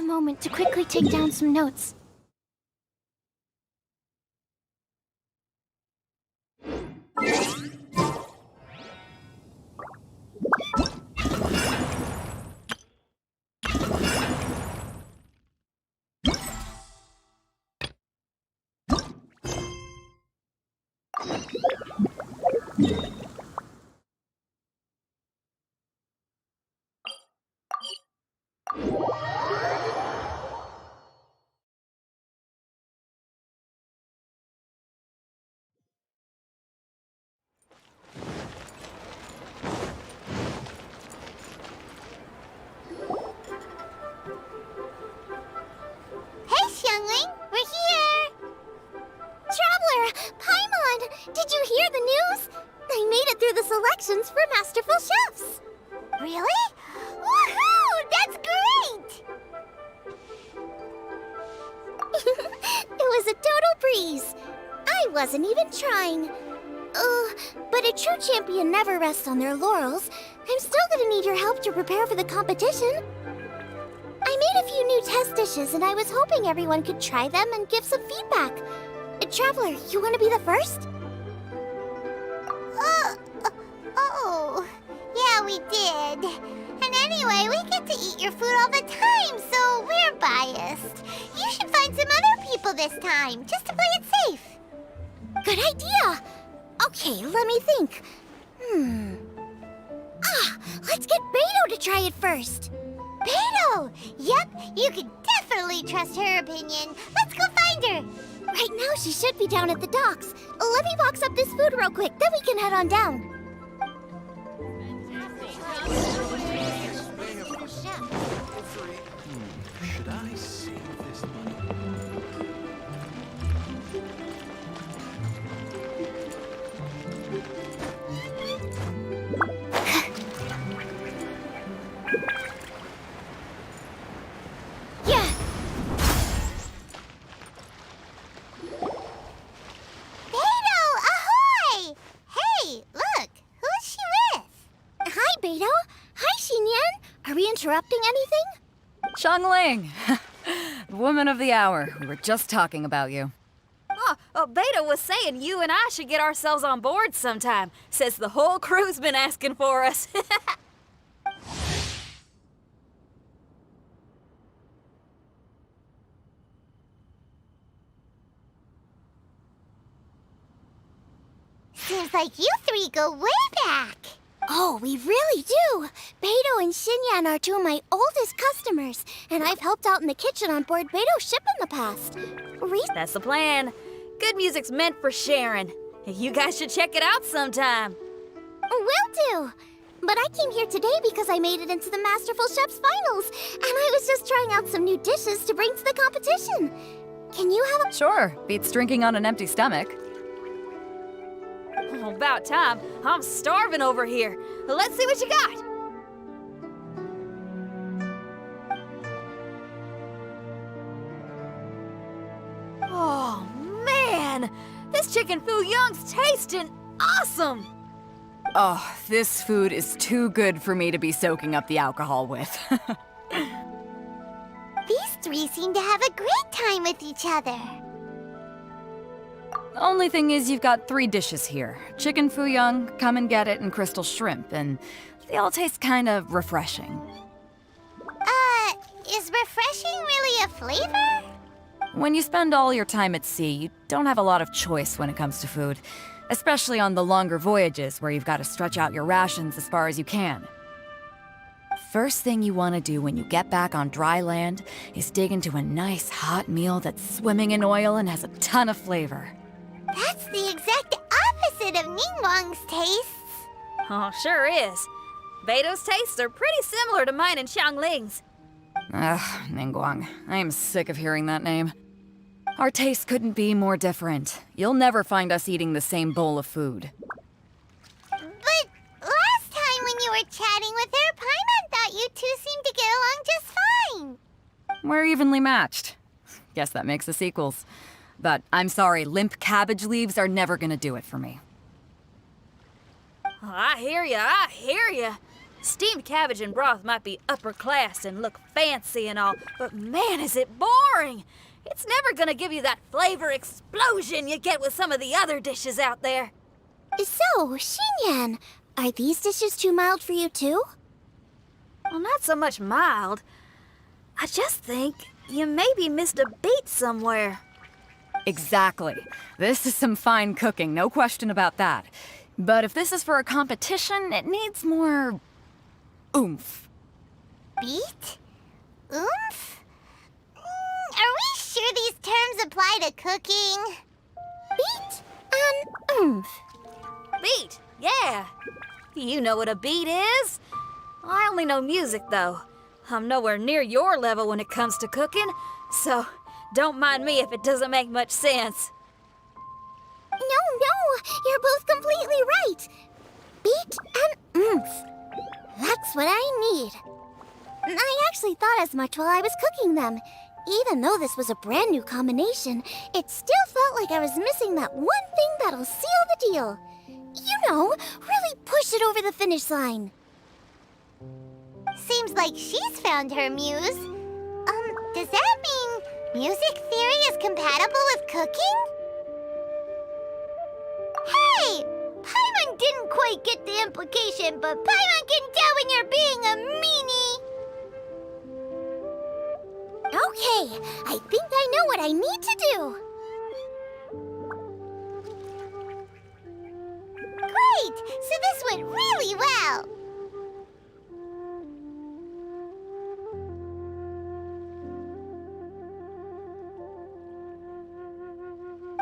moment to quickly take down some notes. Did you hear the news? I made it through the selections for Masterful Chefs! Really? Woohoo! That's great! It was a total breeze. I wasn't even trying. But a true champion never rests on their laurels. I'm still gonna need your help to prepare for the competition. I made a few new test dishes, and I was hoping everyone could try them and give some feedback. Traveler, you want to be the first? Oh, yeah, we did. And anyway, we get to eat your food all the time, so we're biased. You should find some other people this time, just to play it safe. Good idea. Okay, let me think. Let's get Beto to try it first. Beto! Yep, you can definitely trust her opinion. Let's go find her. Right now, she should be down at the docks. Let me box up this food real quick, then we can head on down. Should I save this money? Yeah. Beto, ahoy! Hey, look, who's she with? Hi, Beto. Hi, Xinyan. Are we interrupting anything? Xiangling! Woman of the hour. We were just talking about you. Beta was saying you and I should get ourselves on board sometime. Says the whole crew's been asking for us. Seems like you three go way back. Oh, we really do. Beto and Xinyan are two of my oldest customers, and I've helped out in the kitchen on board Beto's ship in the past. That's the plan. Good music's meant for sharing. You guys should check it out sometime. Will do. But I came here today because I made it into the Masterful Chef's finals, and I was just trying out some new dishes to bring to the competition. Can you have a... Sure, beats drinking on an empty stomach. Oh, about time. I'm starving over here. Let's see what you got. Oh, man! This chicken foo young's tasting awesome! Oh, this food is too good for me to be soaking up the alcohol with. These three seem to have a great time with each other. Only thing is you've got 3 dishes here. Chicken fuyang, come and get it, and crystal shrimp, and they all taste kind of refreshing. Is refreshing really a flavor? When you spend all your time at sea, you don't have a lot of choice when it comes to food, especially on the longer voyages where you've got to stretch out your rations as far as you can. First thing you want to do when you get back on dry land is dig into a nice hot meal that's swimming in oil and has a ton of flavor. That's the exact opposite of Ningguang's tastes. Oh, sure is. Beto's tastes are pretty similar to mine and Xiangling's. Ugh, Ningguang. I am sick of hearing that name. Our tastes couldn't be more different. You'll never find us eating the same bowl of food. But last time when you were chatting with her, Paimon thought you two seemed to get along just fine. We're evenly matched. Guess that makes us equals. But I'm sorry, limp cabbage leaves are never gonna do it for me. Oh, I hear ya, I hear ya. Steamed cabbage and broth might be upper class and look fancy and all, but man, is it boring! It's never gonna give you that flavor explosion you get with some of the other dishes out there. So, Xinyan, are these dishes too mild for you too? Well, not so much mild. I just think you maybe missed a beat somewhere. Exactly. This is some fine cooking, no question about that. But if this is for a competition, it needs more oomph. Beat? Oomph? Are we sure these terms apply to cooking? Beat and oomph. Beat, yeah. You know what a beat is. I only know music, though. I'm nowhere near your level when it comes to cooking, so don't mind me if it doesn't make much sense. No, you're both completely right. Beat and oomph. That's what I need. I actually thought as much while I was cooking them. Even though this was a brand new combination, it still felt like I was missing that one thing that'll seal the deal. You know, really push it over the finish line. Seems like she's found her muse. Does that mean music theory is compatible with cooking? Hey! Paimon didn't quite get the implication, but Paimon can tell when you're being a meanie. Okay, I think I know what I need to do. Great! So this went really well.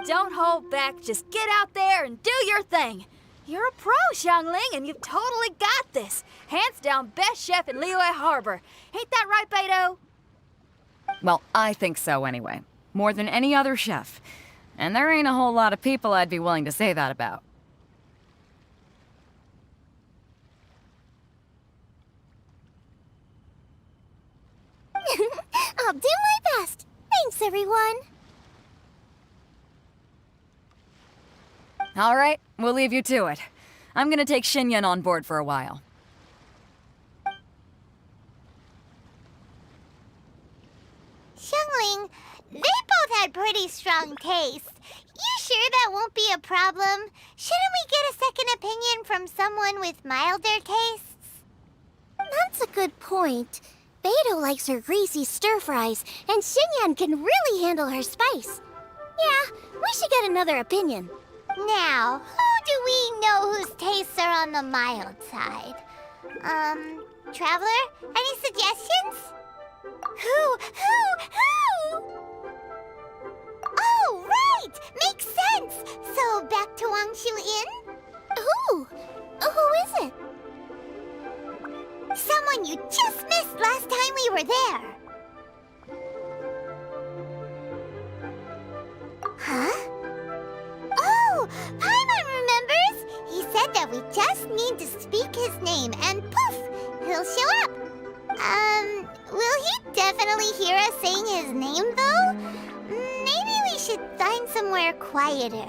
Don't hold back, just get out there and do your thing. You're a pro, Xiangling, and you've totally got this. Hands down, best chef in Liyue Harbor. Ain't that right, Beto? Well, I think so anyway. More than any other chef. And there ain't a whole lot of people I'd be willing to say that about. I'll do my best. Thanks, everyone. All right, we'll leave you to it. I'm gonna take Xinyan on board for a while. Xiangling, they both had pretty strong taste. You sure that won't be a problem? Shouldn't we get a second opinion from someone with milder tastes? That's a good point. Beto likes her greasy stir-fries, and Xinyan can really handle her spice. Yeah, we should get another opinion. Now, who do we know whose tastes are on the mild side? Traveler, any suggestions? Who? Oh, right! Makes sense! So, back to Wangshu Inn? Who is it? Someone you just missed last time we were there. Huh? Oh, Paimon remembers! He said that we just need to speak his name and poof, he'll show up. Will he definitely hear us saying his name though? Maybe we should find somewhere quieter.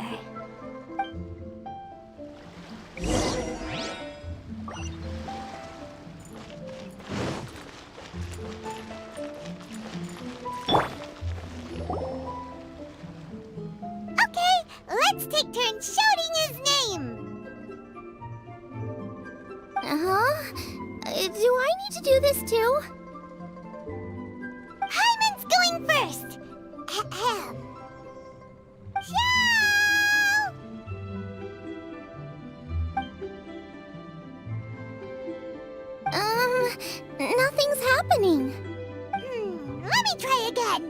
Okay, let's take turns shouting his name. Do I need to do this too? Hyman's going first. Ahem. Shout! Nothing's happening. Let me try again.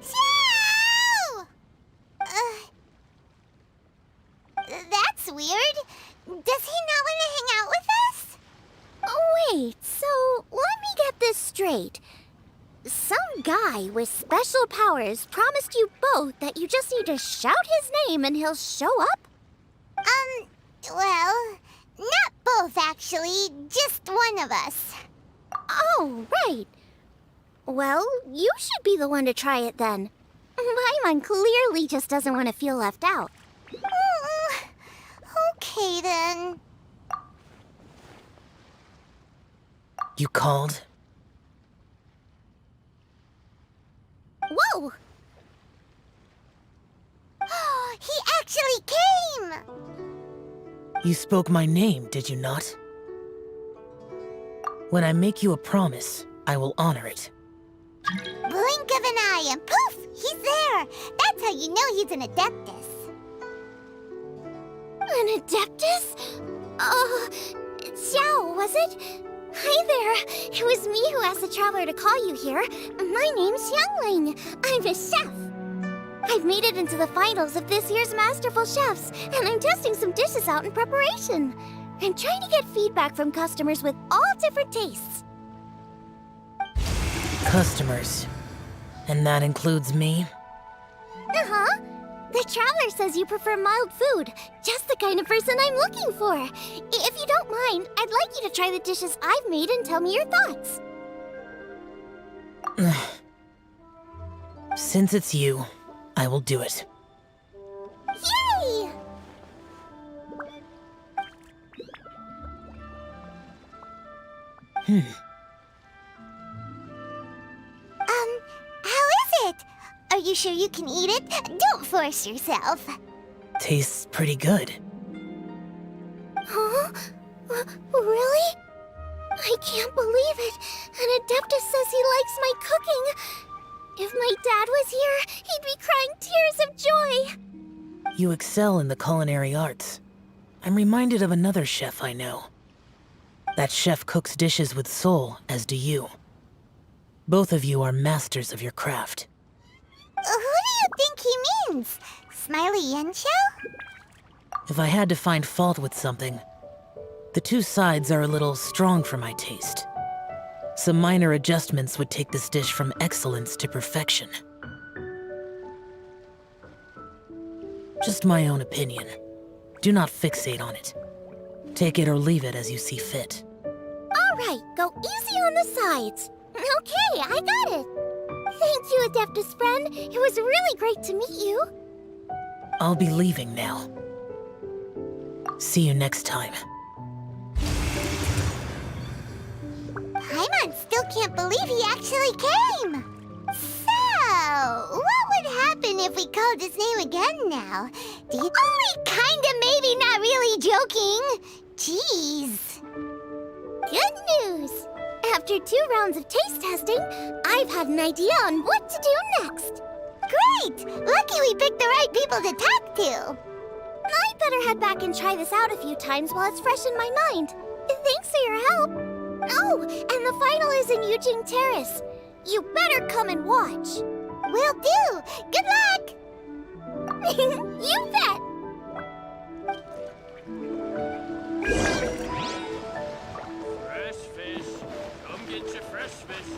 Shout! That's weird. Does he not want to hang out with us? Wait, so let me get this straight. Some guy with special powers promised you both that you just need to shout his name and he'll show up? Well, not both actually, just one of us. Oh, right. Well, you should be the one to try it then. Paimon clearly just doesn't want to feel left out. Okay then. You called? Whoa! He actually came! You spoke my name, did you not? When I make you a promise, I will honor it. Blink of an eye and poof! He's there! That's how you know he's an Adeptus. An Adeptus? Xiao, was it? Hi there. It was me who asked the Traveler to call you here. My name's Xiangling. I'm a chef. I've made it into the finals of this year's Masterful Chefs, and I'm testing some dishes out in preparation. I'm trying to get feedback from customers with all different tastes. Customers. And that includes me? Uh-huh. The Traveler says you prefer mild food. Just the kind of person I'm looking for. If you don't mind, I'd like you to try the dishes I've made and tell me your thoughts. Since it's you, I will do it. Yay! How is it? Are you sure you can eat it? Don't force yourself. Tastes pretty good. Huh? Really? I can't believe it. An Adeptus says he likes my cooking. If my dad was here, he'd be crying tears of joy. You excel in the culinary arts. I'm reminded of another chef I know. That chef cooks dishes with soul, as do you. Both of you are masters of your craft. Who do you think he means? Smiley Yanxiao? If I had to find fault with something, the two sides are a little strong for my taste. Some minor adjustments would take this dish from excellence to perfection. Just my own opinion. Do not fixate on it. Take it or leave it as you see fit. All right, go easy on the sides. Okay, I got it. Thank you, Adeptus friend. It was really great to meet you. I'll be leaving now. See you next time. Paimon still can't believe he actually came. So, what would happen if we called his name again now? Only kinda, maybe, not really joking. Jeez. Good news. After 2 rounds of taste testing, I've had an idea on what to do next. Great! Lucky we picked the right people to talk to. I'd better head back and try this out a few times while it's fresh in my mind. Thanks for your help. Oh, and the final is in Yujing Terrace. You better come and watch. Will do. Good luck. You bet. Fresh fish. Come get your fresh fish.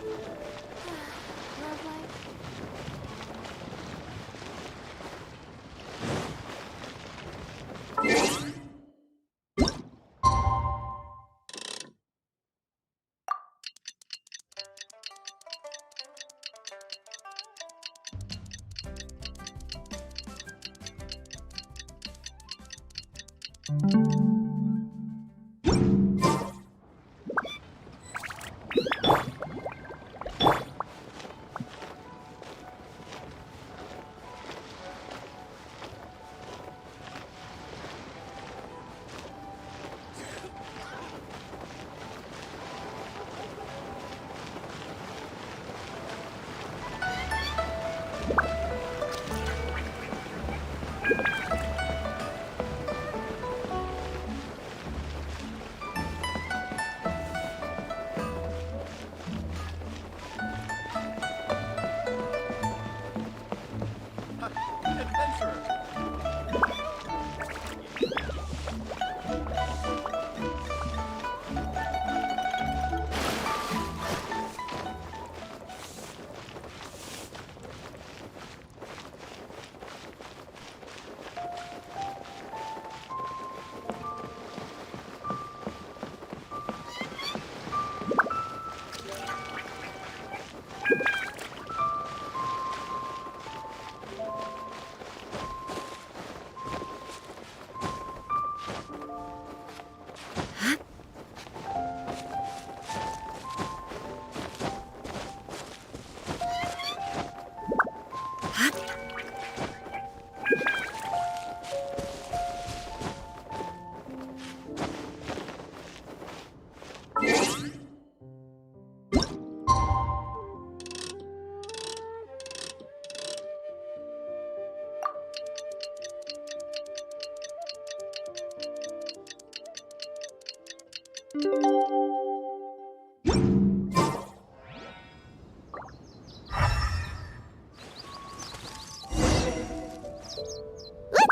Let's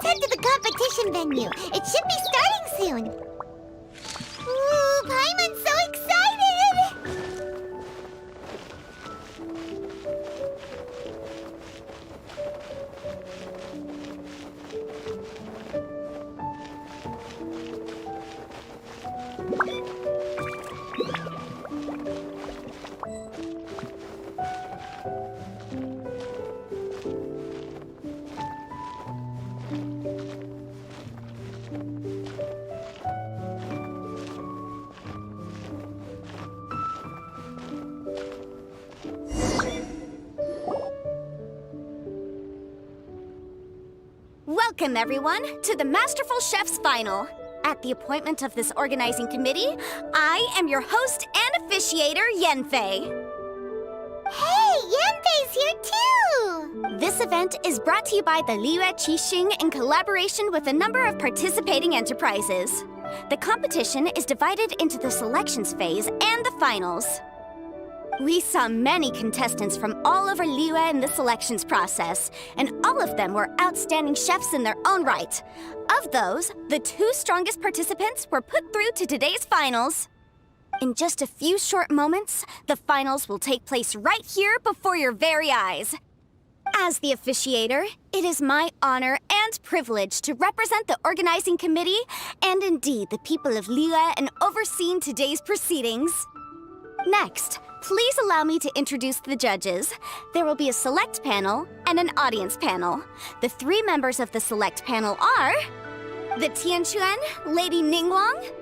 head to the competition venue. It should be starting soon. Ooh, Paimon's so excited! Welcome, everyone, to the Masterful Chef's Final. At the appointment of this organizing committee, I am your host and officiator, Yanfei. Hey, Yanfei's here too! This event is brought to you by the Liyue Qixing in collaboration with a number of participating enterprises. The competition is divided into the selections phase and the finals. We saw many contestants from all over Liyue in the selections process, and all of them were outstanding chefs in their own right. Of those, the 2 strongest participants were put through to today's finals. In just a few short moments, the finals will take place right here before your very eyes. As the officiator, it is my honor and privilege to represent the organizing committee and indeed the people of Liyue in overseeing today's proceedings. Next, please allow me to introduce the judges. There will be a select panel and an audience panel. The 3 members of the select panel are the Tianquan, Lady Ningguang,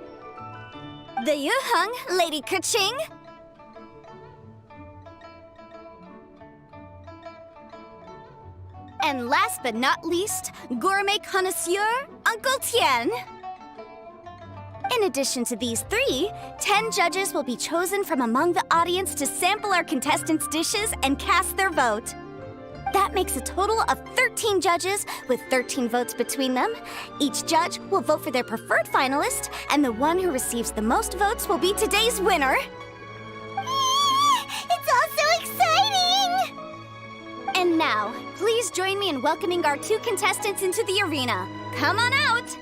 the Yuheng, Lady Keqing, and last but not least, gourmet connoisseur, Uncle Tian. In addition to these 3, 10 judges will be chosen from among the audience to sample our contestants' dishes and cast their vote. That makes a total of 13 judges with 13 votes between them. Each judge will vote for their preferred finalist, and the one who receives the most votes will be today's winner. It's all so exciting! And now, please join me in welcoming our 2 contestants into the arena. Come on out!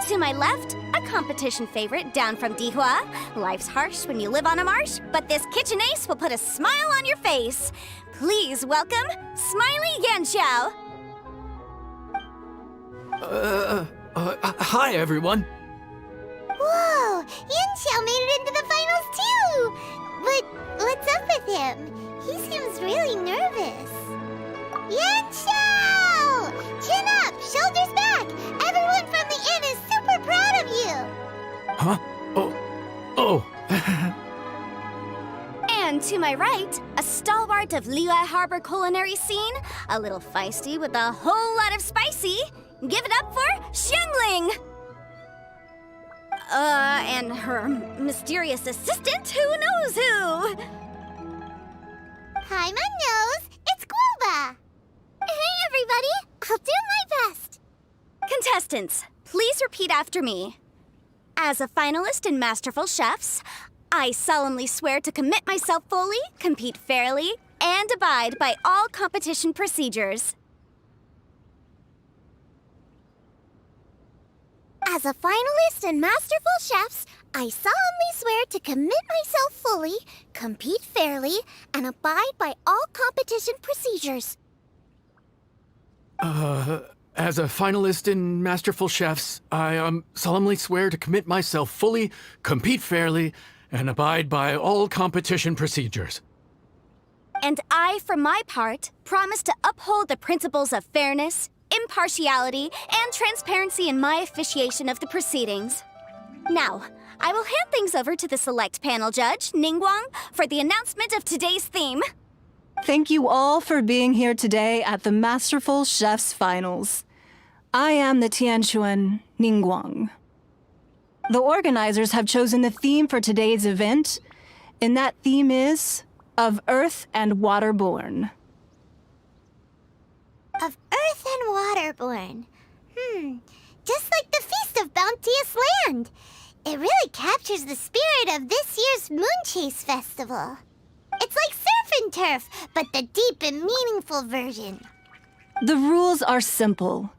To my left, a competition favorite down from Dihua. Life's harsh when you live on a marsh, but this kitchen ace will put a smile on your face. Please welcome Smiley Yanxiao. Hi, everyone. Whoa! Yanxiao made it into the finals too! But what's up with him? He seems really nervous. Yanxiao! Chin up! Shoulders back! Everyone from the inn is super proud of you! Huh? Oh. And to my right, a stalwart of Liyue Harbor culinary scene, a little feisty with a whole lot of spicy. Give it up for Xiangling! And her mysterious assistant, who knows who? Paimon knows! It's Guoba! Hey, everybody! I'll do my best! Contestants, please repeat after me. As a finalist in Masterful Chefs, I solemnly swear to commit myself fully, compete fairly, and abide by all competition procedures. As a finalist in Masterful Chefs, I solemnly swear to commit myself fully, compete fairly, and abide by all competition procedures. As a finalist in Masterful Chefs, I solemnly swear to commit myself fully, compete fairly, and abide by all competition procedures. And I, for my part, promise to uphold the principles of fairness, impartiality, and transparency in my officiation of the proceedings. Now, I will hand things over to the select panel judge, Ningguang, for the announcement of today's theme. Thank you all for being here today at the Masterful Chef's Finals. I am the Tianquan Ningguang. The organizers have chosen the theme for today's event, and that theme is Of Earth and Waterborn. Of Earth and Waterborn. Just like the Feast of Bounteous Land. It really captures the spirit of this year's Moon Chase Festival. It's like surf and turf, but the deep and meaningful version. The rules are simple.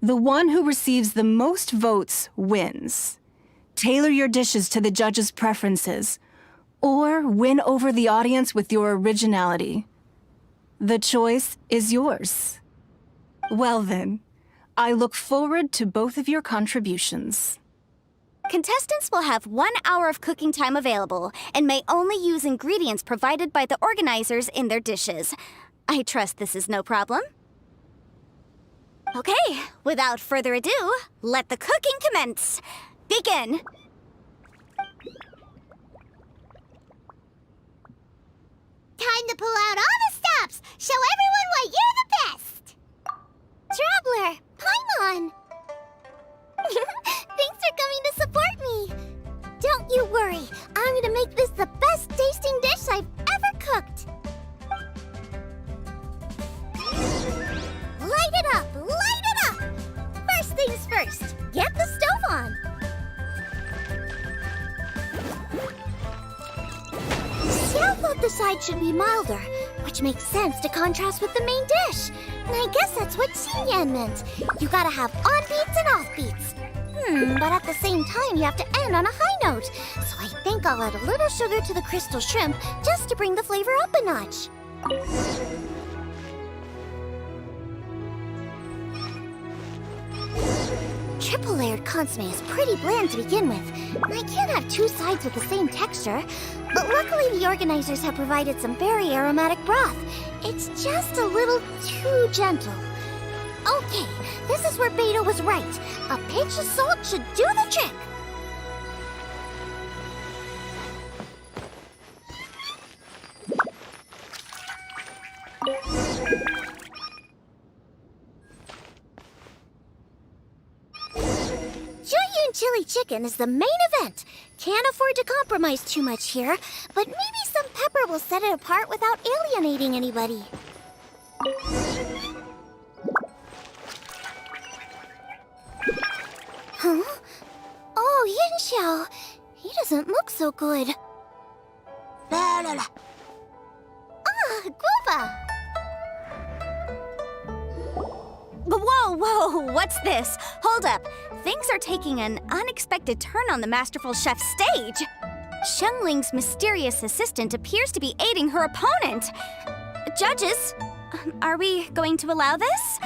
The one who receives the most votes wins. Tailor your dishes to the judges' preferences, or win over the audience with your originality. The choice is yours. Well then, I look forward to both of your contributions. Contestants will have 1 hour of cooking time available and may only use ingredients provided by the organizers in their dishes. I trust this is no problem. Okay, without further ado, let the cooking commence. Begin! Time to pull out all the stops! Show everyone why you're the best! Traveler, Paimon! Thanks for coming to support me! Don't you worry, I'm gonna make this the best tasting dish I've ever cooked! Light it up! Light it up! First things first, get the stove on! Xiao thought the side should be milder, which makes sense to contrast with the main dish. And I guess that's what Xinyan meant. You gotta have on-beats and off-beats. But at the same time, you have to end on a high note. So I think I'll add a little sugar to the crystal shrimp just to bring the flavor up a notch. Triple-layered consomme is pretty bland to begin with, and I can't have two sides with the same texture. But luckily, the organizers have provided some very aromatic broth. It's just a little too gentle. Okay, this is where Beto was right. A pinch of salt should do the trick. Junyun chili chicken is the main event. Can't afford to compromise too much here, but maybe some pepper will set it apart without alienating anybody. Huh? Oh, Yanxiao. He doesn't look so good. Ah, Guoba! Whoa, what's this? Hold up. Things are taking an unexpected turn on the Masterful Chef's stage. Xiangling's mysterious assistant appears to be aiding her opponent. Judges, are we going to allow this?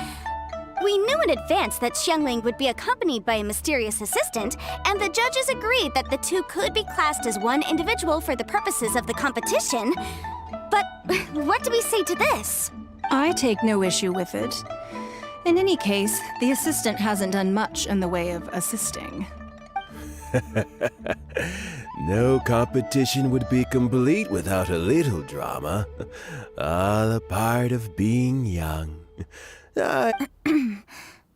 We knew in advance that Xiangling would be accompanied by a mysterious assistant, and the judges agreed that the two could be classed as one individual for the purposes of the competition. But what do we say to this? I take no issue with it. In any case, the assistant hasn't done much in the way of assisting. No competition would be complete without a little drama. All a part of being young.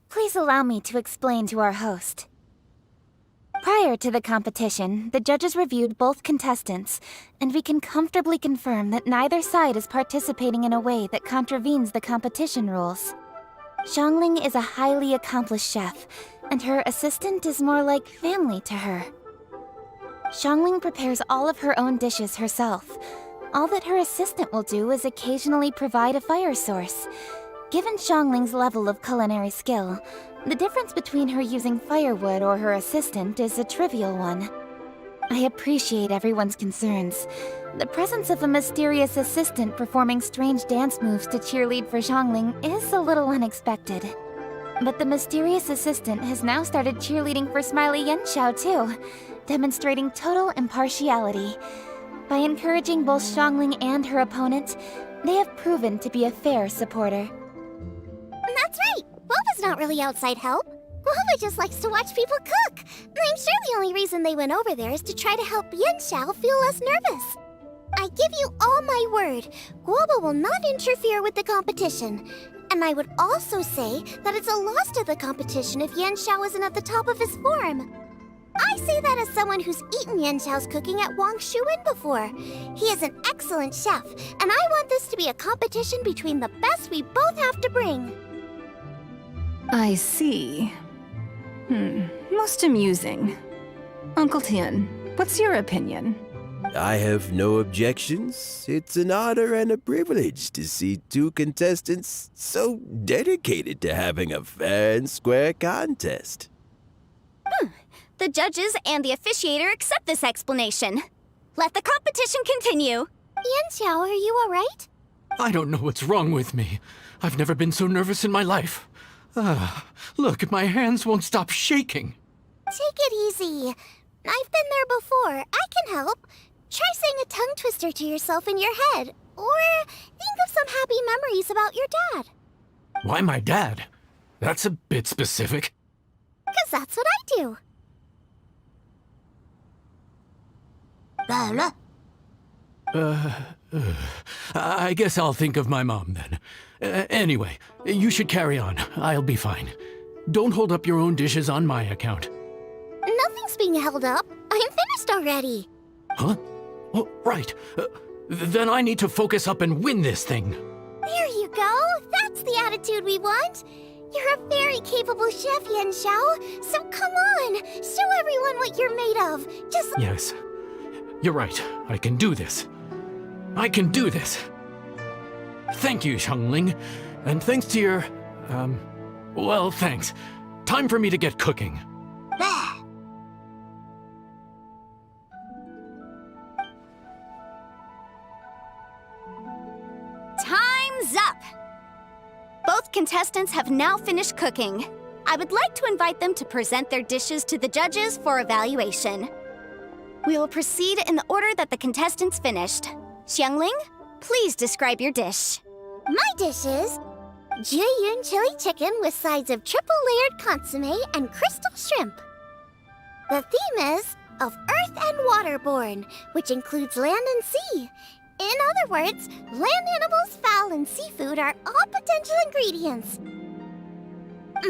Please allow me to explain to our host. Prior to the competition, the judges reviewed both contestants, and we can comfortably confirm that neither side is participating in a way that contravenes the competition rules. Xiangling is a highly accomplished chef, and her assistant is more like family to her. Xiangling prepares all of her own dishes herself. All that her assistant will do is occasionally provide a fire source. Given Xiangling's level of culinary skill, the difference between her using firewood or her assistant is a trivial one. I appreciate everyone's concerns. The presence of a mysterious assistant performing strange dance moves to cheerlead for Xiangling is a little unexpected. But the mysterious assistant has now started cheerleading for Smiley Yanxiao too, demonstrating total impartiality. By encouraging both Xiangling and her opponent, they have proven to be a fair supporter. That's right! Guoba's not really outside help. Guoba just likes to watch people cook. I'm sure the only reason they went over there is to try to help Yanxiao feel less nervous. I give you all my word, Guoba will not interfere with the competition. And I would also say that it's a loss to the competition if Yanxiao isn't at the top of his form. I say that as someone who's eaten Yanxiao's cooking at Wang Shuwen before. He is an excellent chef, and I want this to be a competition between the best we both have to bring. I see. Most amusing. Uncle Tian, what's your opinion? I have no objections. It's an honor and a privilege to see two contestants so dedicated to having a fair and square contest. The judges and the officiator accept this explanation. Let the competition continue. Yanxiao, are you alright? I don't know what's wrong with me. I've never been so nervous in my life. Look, my hands won't stop shaking. Take it easy. I've been there before. I can help. Try saying a tongue twister to yourself in your head. Or think of some happy memories about your dad. Why my dad? That's a bit specific. 'Cause that's what I do. I guess I'll think of my mom then. Anyway, you should carry on. I'll be fine. Don't hold up your own dishes on my account. Nothing's being held up. I'm finished already. Huh? Oh, right. Then I need to focus up and win this thing. There you go. That's the attitude we want. You're a very capable chef, Yanxiao. So come on, show everyone what you're made of. Just Yes. You're right. I can do this. I can do this. Thank you, Xiangling. And thanks to your, well, thanks. Time for me to get cooking. Time's up! Both contestants have now finished cooking. I would like to invite them to present their dishes to the judges for evaluation. We will proceed in the order that the contestants finished. Xiangling, please describe your dish. my dish is Jiyun chili chicken with sides of triple-layered consomme and crystal shrimp. The theme is of earth and waterborne, which includes land and sea. In other words, land animals, fowl, and seafood are all potential ingredients.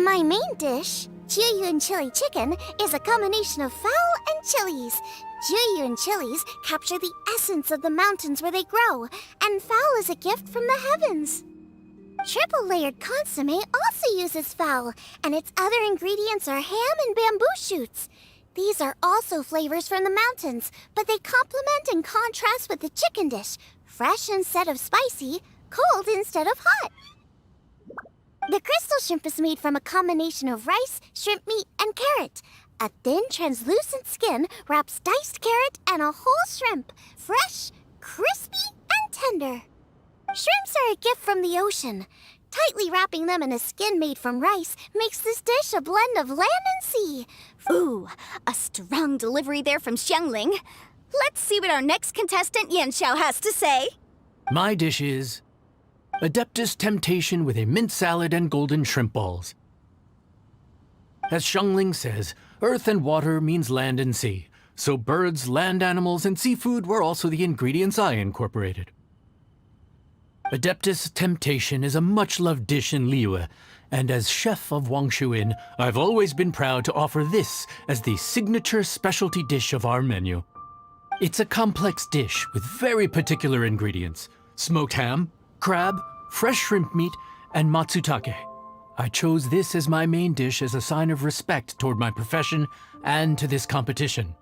My main dish, Jiyun chili chicken, is a combination of fowl and chilies. Jiyun chilies capture the essence of the mountains where they grow, and fowl is a gift from the heavens. Triple-layered consomme also uses fowl, and its other ingredients are ham and bamboo shoots. These are also flavors from the mountains, but they complement and contrast with the chicken dish, fresh instead of spicy, cold instead of hot. The crystal shrimp is made from a combination of rice, shrimp meat, and carrot. A thin, translucent skin wraps diced carrot and a whole shrimp, fresh, crispy, and tender. Shrimps are a gift from the ocean. Tightly wrapping them in a skin made from rice makes this dish a blend of land and sea. Ooh, a strong delivery there from Xiangling. Let's see what our next contestant Yanxiao has to say. My dish is Adeptus Temptation with a mint salad and golden shrimp balls. As Xiangling says, earth and water means land and sea. So birds, land animals, and seafood were also the ingredients I incorporated. Adeptus Temptation is a much-loved dish in Liyue, and as chef of Wangshu Inn, I've always been proud to offer this as the signature specialty dish of our menu. It's a complex dish with very particular ingredients: smoked ham, crab, fresh shrimp meat, and matsutake. I chose this as my main dish as a sign of respect toward my profession and to this competition.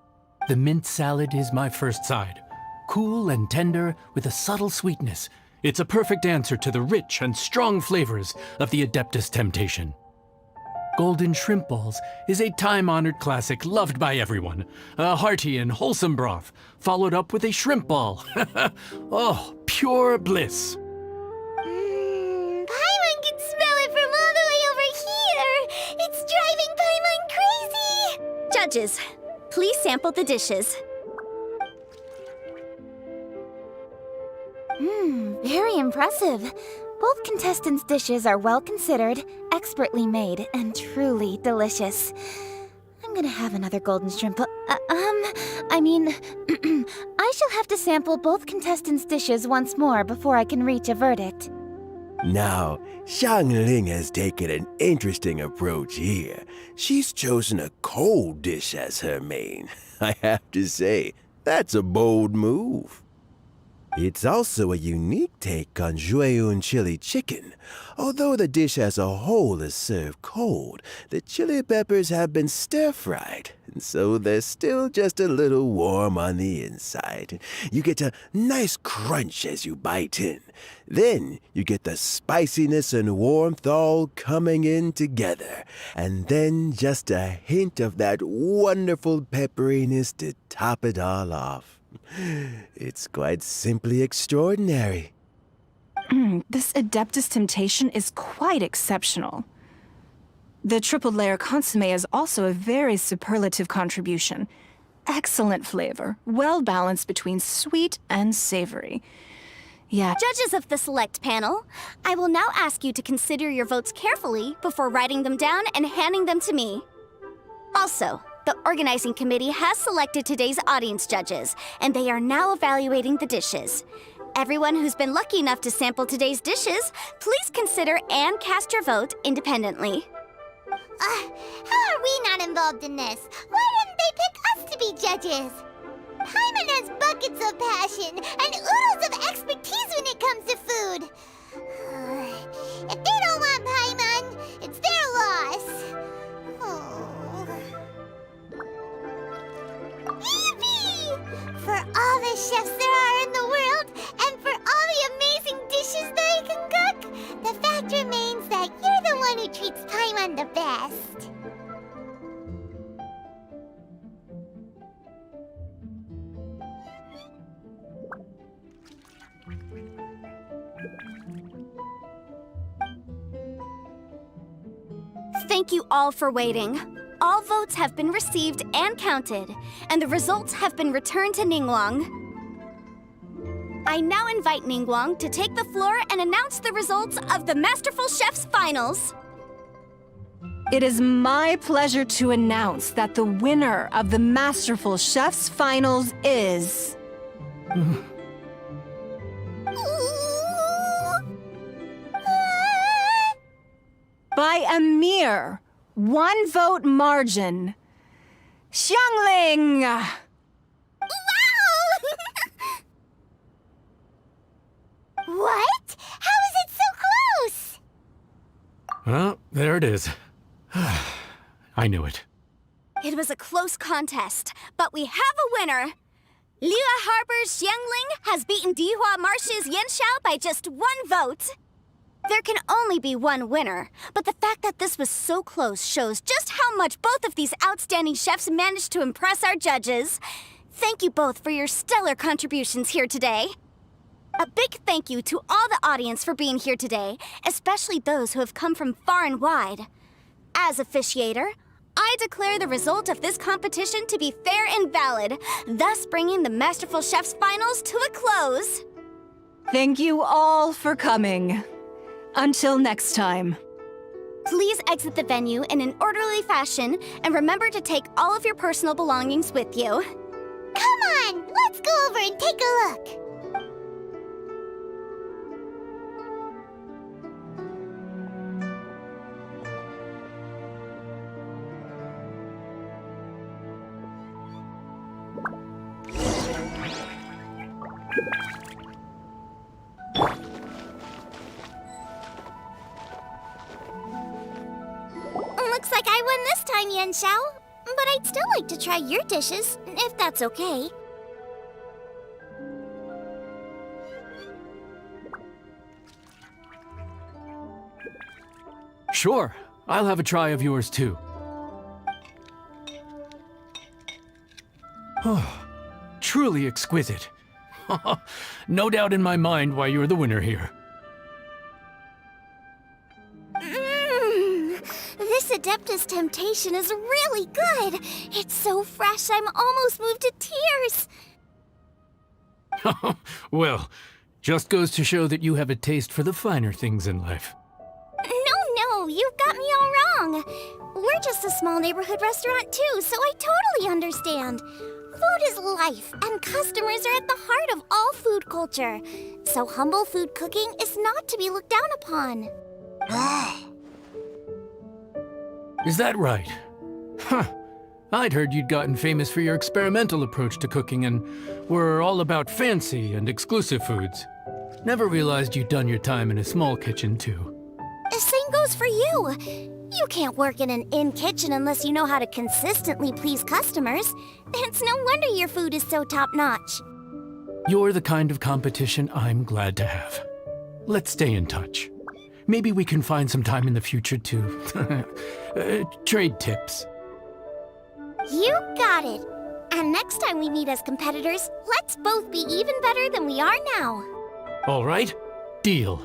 The mint salad is my first side. Cool and tender with a subtle sweetness, it's a perfect answer to the rich and strong flavors of the Adeptus Temptation. Golden shrimp balls is a time-honored classic loved by everyone. A hearty and wholesome broth, followed up with a shrimp ball. Oh, pure bliss. Paimon can smell it from all the way over here. It's driving Paimon crazy. Judges, please sample the dishes. Very impressive. Both contestants' dishes are well considered, expertly made, and truly delicious. I'm gonna have another golden shrimp. I shall have to sample both contestants' dishes once more before I can reach a verdict. Now, Xiangling has taken an interesting approach here. She's chosen a cold dish as her main. I have to say, that's a bold move. It's also a unique take on Jueyun chili chicken. Although the dish as a whole is served cold, the chili peppers have been stir-fried, and so they're still just a little warm on the inside. You get a nice crunch as you bite in. Then you get the spiciness and warmth all coming in together, and then just a hint of that wonderful pepperiness to top it all off. It's quite simply extraordinary. This Adeptus Temptation is quite exceptional. The triple layer consomme is also a very superlative contribution. Excellent flavor, well balanced between sweet and savory. Yeah. Judges of the select panel, I will now ask you to consider your votes carefully before writing them down and handing them to me. Also, the organizing committee has selected today's audience judges, and they are now evaluating the dishes. Everyone who's been lucky enough to sample today's dishes, please consider and cast your vote independently. How are we not involved in this? Why didn't they pick us to be judges? Paimon has buckets of passion and oodles of expertise when it comes to food. If they don't want Paimon, it's their loss. Oh. Yippee! For all the chefs there are in the world, and for all the amazing dishes they can cook, the fact remains that you're the one who treats Paimon the best. Thank you all for waiting. All votes have been received and counted, and the results have been returned to Ningguang. I now invite Ningguang to take the floor and announce the results of the Masterful Chef's Finals. It is my pleasure to announce that the winner of the Masterful Chef's Finals is... by a mere 1 vote margin, Xiangling! Wow! What? How is it so close? Well, there it is. I knew it. It was a close contest, but we have a winner. Liyue Harbor's Xiangling has beaten Dihua Marsh's Yanxiao by just 1 vote. There can only be one winner, but the fact that this was so close shows just how much both of these outstanding chefs managed to impress our judges. Thank you both for your stellar contributions here today. A big thank you to all the audience for being here today, especially those who have come from far and wide. As officiator, I declare the result of this competition to be fair and valid, thus bringing the Masterful Chef's Finals to a close. Thank you all for coming. Until next time. Please exit the venue in an orderly fashion, and remember to take all of your personal belongings with you. Come on, let's go over and take a look. Looks like I won this time, Yanxiao. But I'd still like to try your dishes, if that's okay. Sure, I'll have a try of yours too. Oh, truly exquisite. No doubt in my mind why you're the winner here. This Adeptus Temptation is really good. It's so fresh, I'm almost moved to tears. Well, just goes to show that you have a taste for the finer things in life. No, you've got me all wrong. We're just a small neighborhood restaurant too, so I totally understand. Food is life, and customers are at the heart of all food culture. So humble food cooking is not to be looked down upon. Is that right? Huh. I'd heard you'd gotten famous for your experimental approach to cooking and were all about fancy and exclusive foods. Never realized you'd done your time in a small kitchen, too. The same goes for you. You can't work in an inn kitchen unless you know how to consistently please customers. It's no wonder your food is so top-notch. You're the kind of competition I'm glad to have. Let's stay in touch. Maybe we can find some time in the future to trade tips. You got it. And next time we meet as competitors, let's both be even better than we are now. All right? Deal.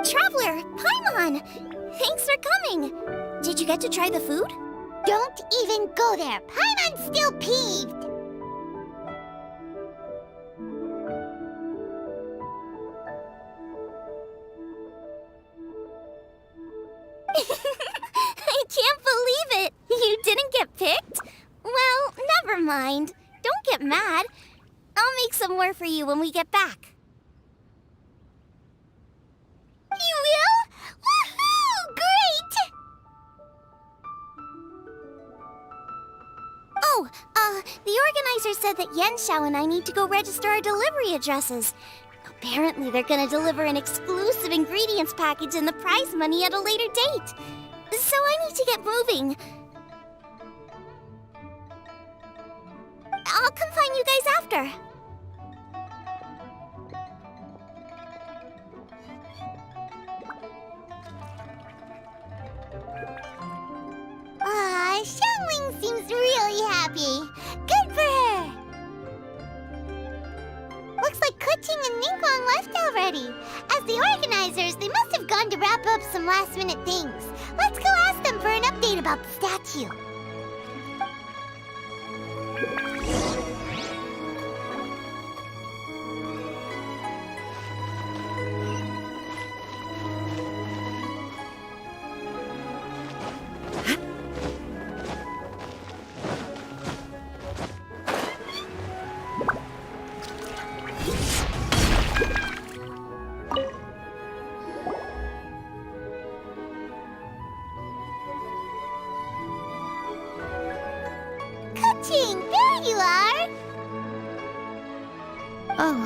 Traveler, Paimon! Thanks for coming. Did you get to try the food? Don't even go there. Paimon's still peeved. I can't believe it. You didn't get picked? Well, never mind. Don't get mad. I'll make some more for you when we get back. You will? Woohoo! Great! Oh, the organizer said that Yenshao and I need to go register our delivery addresses. Apparently, they're gonna deliver an exclusive ingredients package and the prize money at a later date. So I need to get moving. I'll come find you guys after. Xiangling seems really happy. Good for her. Looks like Kuching and Ningguang left already. As the organizers, they must have gone to wrap up some last-minute things. Let's go ask them for an update about the statue. Kuching, there you are! Oh,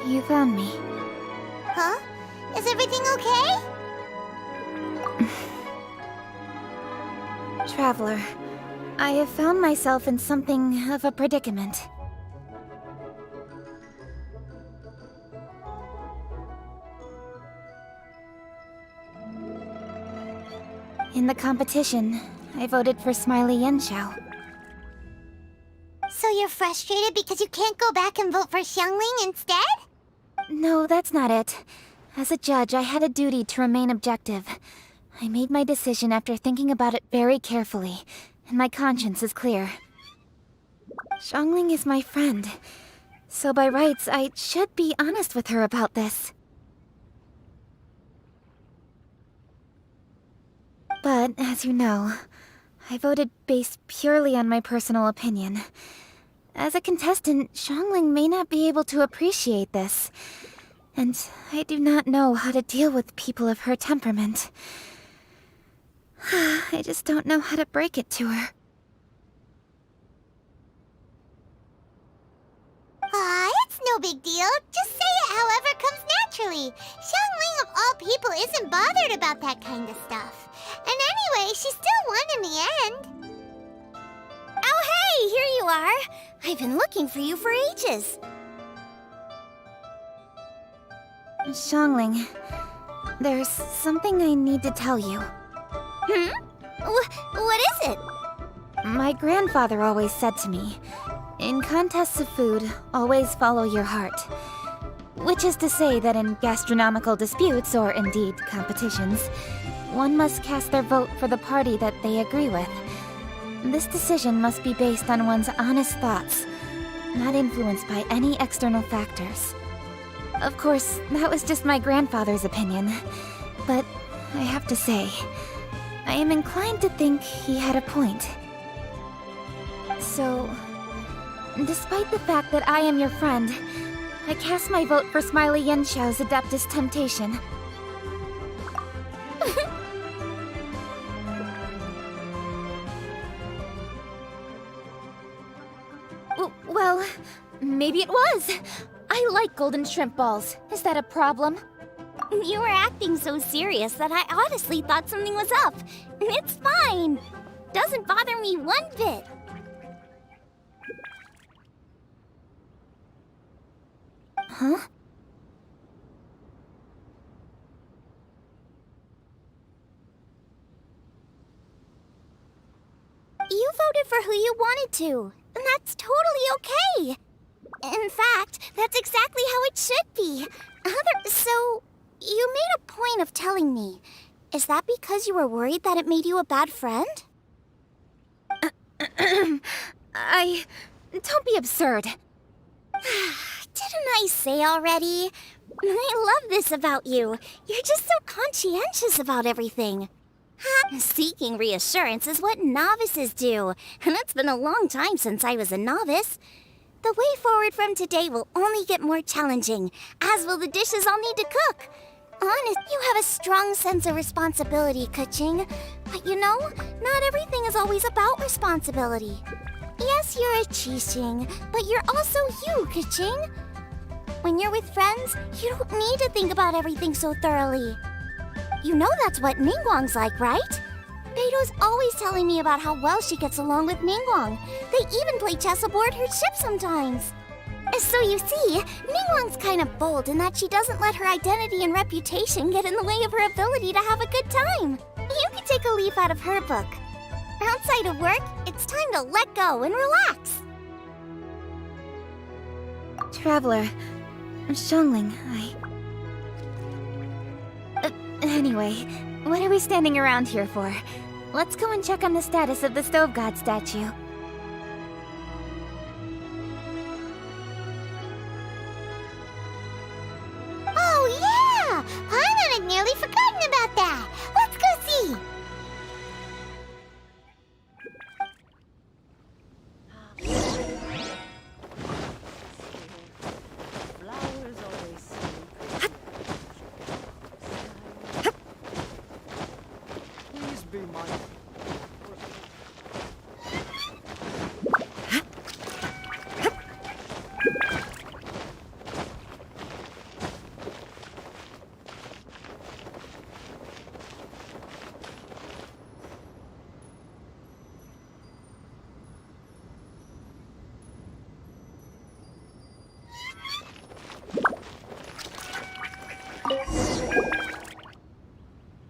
you found me. Huh? Is everything okay? Traveler, I have found myself in something of a predicament. In the competition, I voted for Smiley Yenshao. So you're frustrated because you can't go back and vote for Xiangling instead? No, that's not it. As a judge, I had a duty to remain objective. I made my decision after thinking about it very carefully, and my conscience is clear. Xiangling is my friend, so by rights, I should be honest with her about this. But, as you know, I voted based purely on my personal opinion. As a contestant, Xiangling may not be able to appreciate this. And I do not know how to deal with people of her temperament. I just don't know how to break it to her. It's no big deal. Just say it however comes naturally. Xiangling of all people isn't bothered about that kind of stuff. And anyway, she still won in the end. Oh hey, here you are. I've been looking for you for ages. Xiangling, there's something I need to tell you. What is it? My grandfather always said to me, in contests of food, always follow your heart. Which is to say that in gastronomical disputes, or indeed competitions, one must cast their vote for the party that they agree with. This decision must be based on one's honest thoughts, not influenced by any external factors. Of course, that was just my grandfather's opinion, but I have to say, I am inclined to think he had a point. So, despite the fact that I am your friend, I cast my vote for Smiley Yenshao's Adeptus Temptation. Well, maybe it was. I like golden shrimp balls. Is that a problem? You were acting so serious that I honestly thought something was up. It's fine. Doesn't bother me one bit. Huh? You voted for who you wanted to, and that's totally okay. In fact, that's exactly how it should be. So, you made a point of telling me. Is that because you were worried that it made you a bad friend? Don't be absurd. Didn't I say already? I love this about you. You're just so conscientious about everything. Seeking reassurance is what novices do, and it's been a long time since I was a novice. The way forward from today will only get more challenging, as will the dishes I'll need to cook. Honest, you have a strong sense of responsibility, Kuching. But you know, not everything is always about responsibility. Yes, you're a Qixing, but you're also you, Kuching. When you're with friends, you don't need to think about everything so thoroughly. You know that's what Ningguang's like, right? Beto's always telling me about how well she gets along with Ningguang. They even play chess aboard her ship sometimes. So you see, Ningguang's kind of bold in that she doesn't let her identity and reputation get in the way of her ability to have a good time. You can take a leaf out of her book. Outside of work, it's time to let go and relax. Traveler, Xiangling, Anyway, what are we standing around here for? Let's go and check on the status of the Stove God statue. Oh yeah! I had nearly forgotten about that. Let's go see. Please be mindful.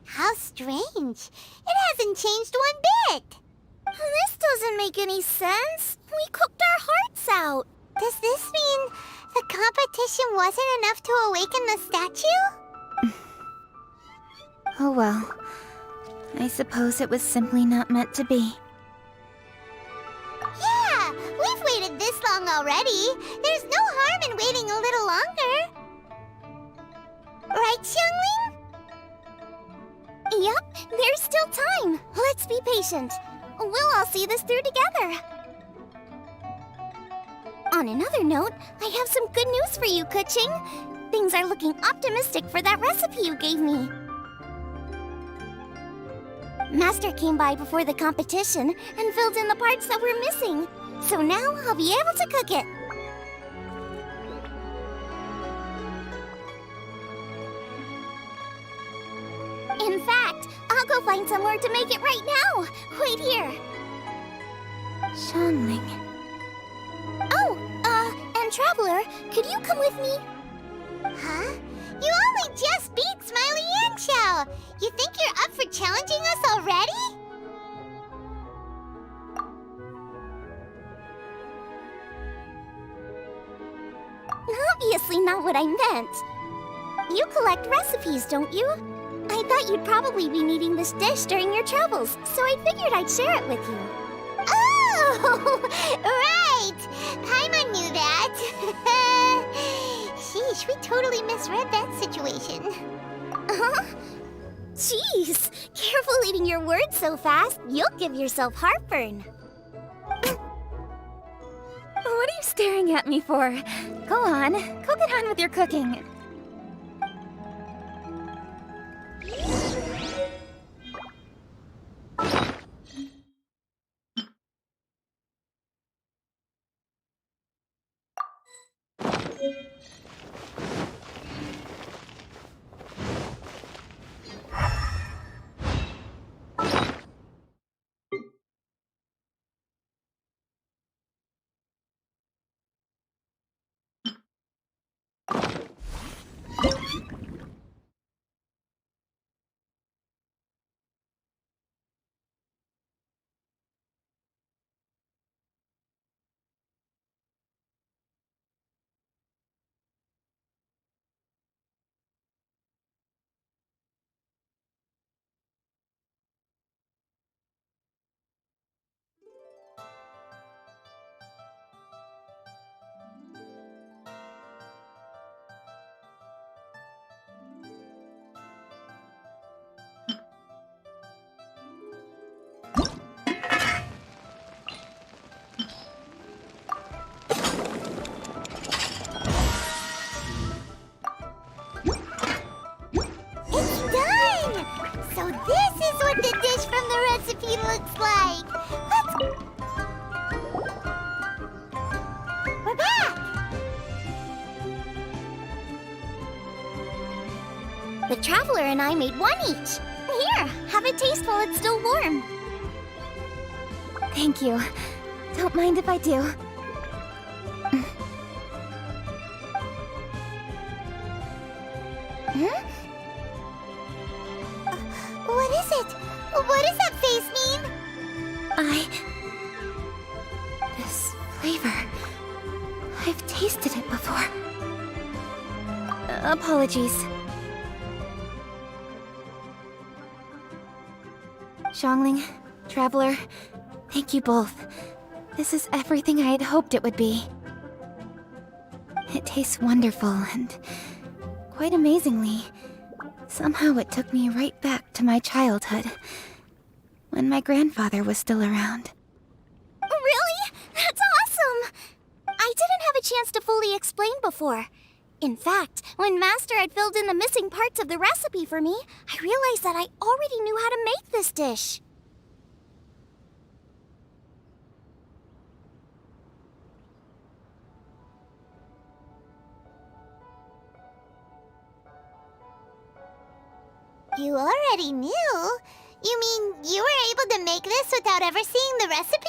How strange. It hasn't changed one bit. This doesn't make any sense. We cooked our hearts out. Does this mean the competition wasn't enough to awaken the statue? Oh well. I suppose it was simply not meant to be. Yeah, we've waited this long already. There's no harm in waiting a little longer. Right, Xiangling? Yup, there's still time. Let's be patient. We'll all see this through together. On another note, I have some good news for you, Kuching. Things are looking optimistic for that recipe you gave me. Master came by before the competition and filled in the parts that were missing. So now I'll be able to cook it. In fact, I'll go find somewhere to make it right now. Wait here. Xiangling. Oh, and Traveler, could you come with me? Huh? You only just beat Smiley Yanxiao. You think you're up for challenging us already? Obviously not what I meant. You collect recipes, don't you? I thought you'd probably be needing this dish during your travels, so I figured I'd share it with you. Oh, right! Paimon knew that. Sheesh, we totally misread that situation. Huh? Jeez, careful eating your words so fast. You'll give yourself heartburn. What are you staring at me for? Go on, go get on with your cooking. It's done! So this is what the dish from the recipe looks like. We're back! The Traveler and I made one each. Here, have a taste while it's still warm. Thank you. Don't mind if I do. What is it? What does that face mean? This flavor. I've tasted it before. Apologies. Xiangling, Traveler, thank you both. This is everything I had hoped it would be. It tastes wonderful and quite amazingly. Somehow it took me right back to my childhood, when my grandfather was still around. Really? That's awesome! I didn't have a chance to fully explain before. In fact, when Master had filled in the missing parts of the recipe for me, I realized that I already knew how to make this dish. You already knew? You mean you were able to make this without ever seeing the recipe?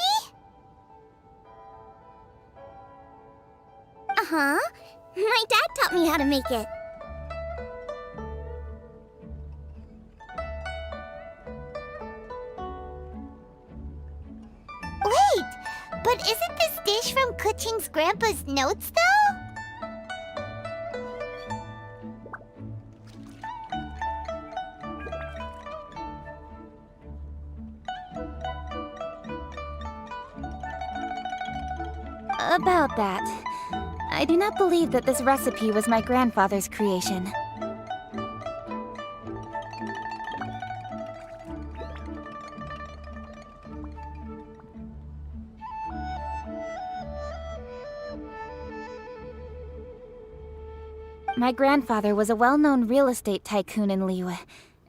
Uh-huh. My dad taught me how to make it. Wait, but isn't this dish from Kuching's grandpa's notes, though? About that, I do not believe that this recipe was my grandfather's creation. My grandfather was a well-known real estate tycoon in Liyue,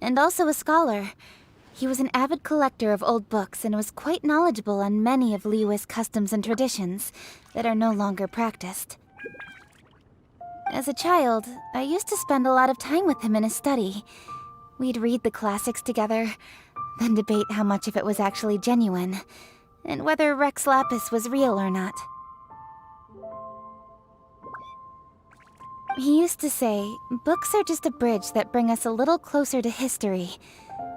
and also a scholar. He was an avid collector of old books and was quite knowledgeable on many of Liyue's customs and traditions that are no longer practiced. As a child, I used to spend a lot of time with him in his study. We'd read the classics together, then debate how much of it was actually genuine, and whether Rex Lapis was real or not. He used to say, books are just a bridge that bring us a little closer to history.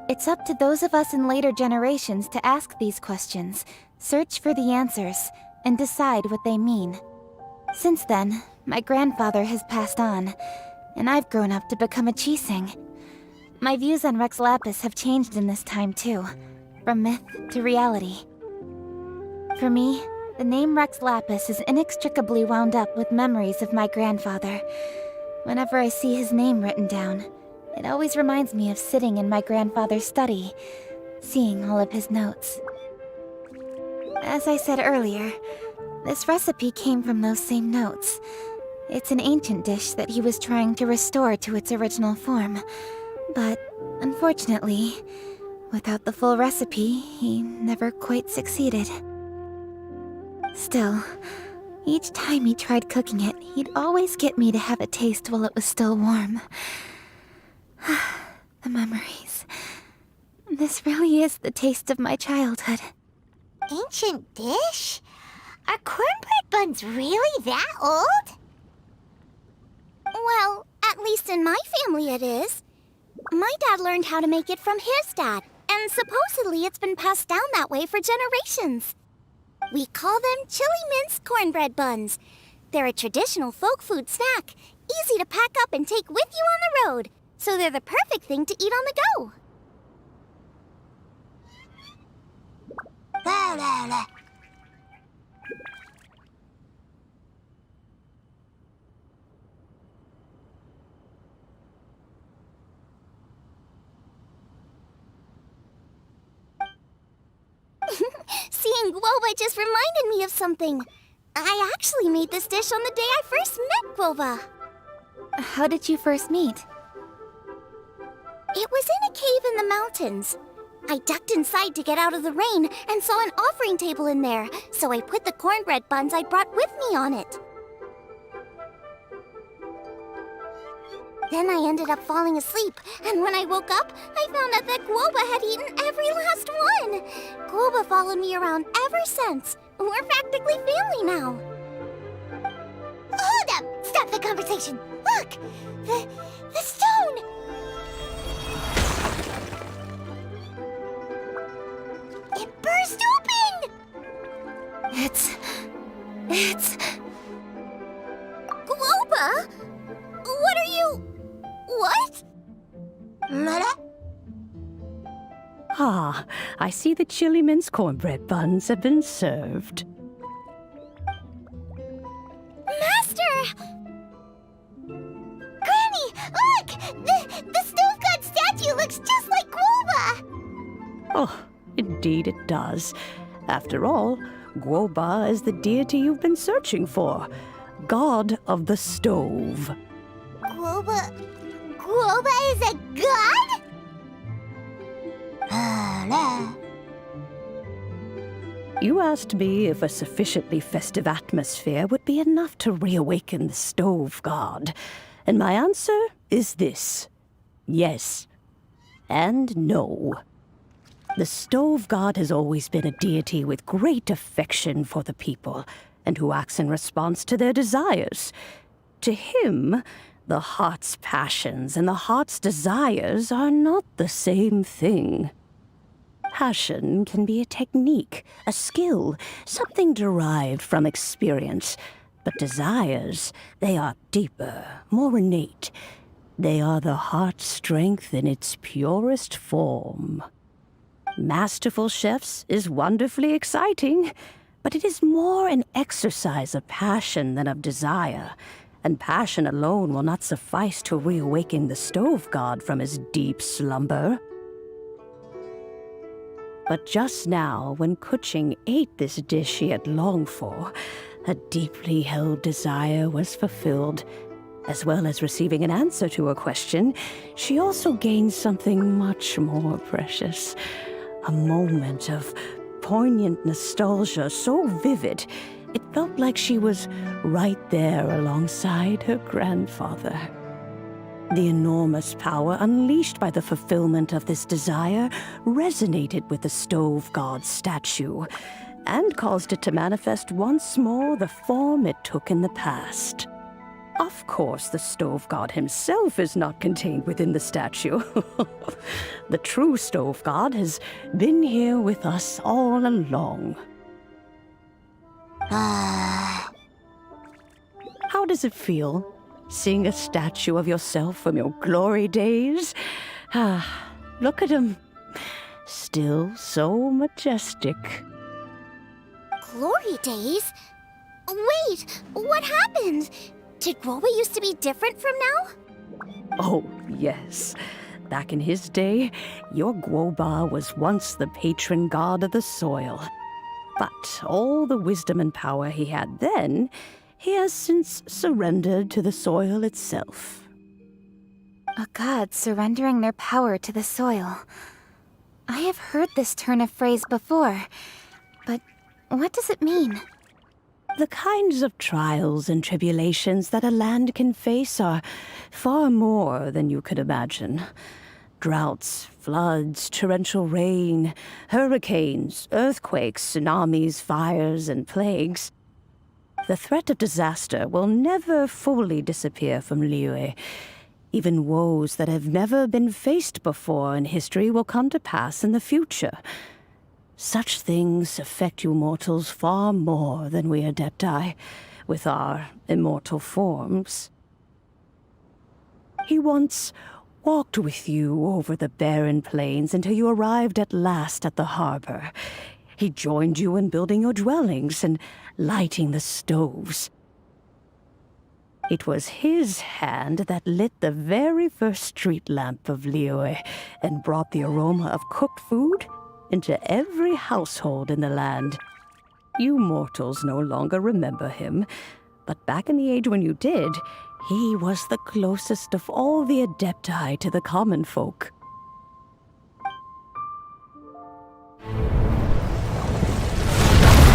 It's up to those of us in later generations to ask these questions, search for the answers, and decide what they mean. Since then, my grandfather has passed on, and I've grown up to become a Qixing. My views on Rex Lapis have changed in this time too, from myth to reality. For me, the name Rex Lapis is inextricably wound up with memories of my grandfather. Whenever I see his name written down, it always reminds me of sitting in my grandfather's study, seeing all of his notes. As I said earlier, this recipe came from those same notes. It's an ancient dish that he was trying to restore to its original form. But, unfortunately, without the full recipe, he never quite succeeded. Still, Each time he tried cooking it, he'd always get me to have a taste while it was still warm. The memories. This really is the taste of my childhood. Ancient dish? Are cornbread buns really that old? Well, at least in my family it is. My dad learned how to make it from his dad, and supposedly it's been passed down that way for generations. We call them chili mince cornbread buns. They're a traditional folk food snack, easy to pack up and take with you on the road, so they're the perfect thing to eat on the go. La la la. Seeing Guoba just reminded me of something. I actually made this dish on the day I first met Guoba. How did you first meet? It was in a cave in the mountains. I ducked inside to get out of the rain and saw an offering table in there, so I put the cornbread buns I'd brought with me on it. Then I ended up falling asleep, and when I woke up, I found out that Guoba had eaten every last one. Guoba followed me around ever since. We're practically family now. Hold up! Stop the conversation! Look! The stone! It burst open! It's... Guoba? What are you... What? Mother? Ah, I see the chili mince cornbread buns have been served. Master! Granny, look! The stove god statue looks just like Guoba! Oh, indeed it does. After all, Guoba is the deity you've been searching for, god of the stove. Guoba is a god? You asked me if a sufficiently festive atmosphere would be enough to reawaken the stove god, and my answer is this: yes and no. The stove god has always been a deity with great affection for the people, and who acts in response to their desires. To him, the heart's passions and the heart's desires are not the same thing. Passion can be a technique, a skill, something derived from experience. But desires, they are deeper, more innate. They are the heart's strength in its purest form. Masterful chefs is wonderfully exciting, but it is more an exercise of passion than of desire. And passion alone will not suffice to reawaken the stove god from his deep slumber. But just now, when Kuching ate this dish she had longed for, a deeply held desire was fulfilled. As well as receiving an answer to a question, she also gained something much more precious. A moment of poignant nostalgia so vivid, it felt like she was right there alongside her grandfather. The enormous power unleashed by the fulfillment of this desire resonated with the stove god's statue, and caused it to manifest once more the form it took in the past. Of course, the stove god himself is not contained within the statue. The true stove god has been here with us all along. How does it feel, seeing a statue of yourself from your glory days? Look at him. Still so majestic. Glory days? Wait, what happened? Did Guoba used to be different from now? Oh, yes. Back in his day, your Guoba was once the patron god of the soil. But all the wisdom and power he had then, he has since surrendered to the soil itself. A god surrendering their power to the soil. I have heard this turn of phrase before, but what does it mean? The kinds of trials and tribulations that a land can face are far more than you could imagine. Droughts, floods, torrential rain, hurricanes, earthquakes, tsunamis, fires, and plagues. The threat of disaster will never fully disappear from Liyue. Even woes that have never been faced before in history will come to pass in the future. Such things affect you mortals far more than we Adepti, with our immortal forms. He once walked with you over the barren plains until you arrived at last at the harbor. He joined you in building your dwellings and lighting the stoves. It was his hand that lit the very first street lamp of Liyue and brought the aroma of cooked food into every household in the land. You mortals no longer remember him, but back in the age when you did, he was the closest of all the Adepti to the common folk.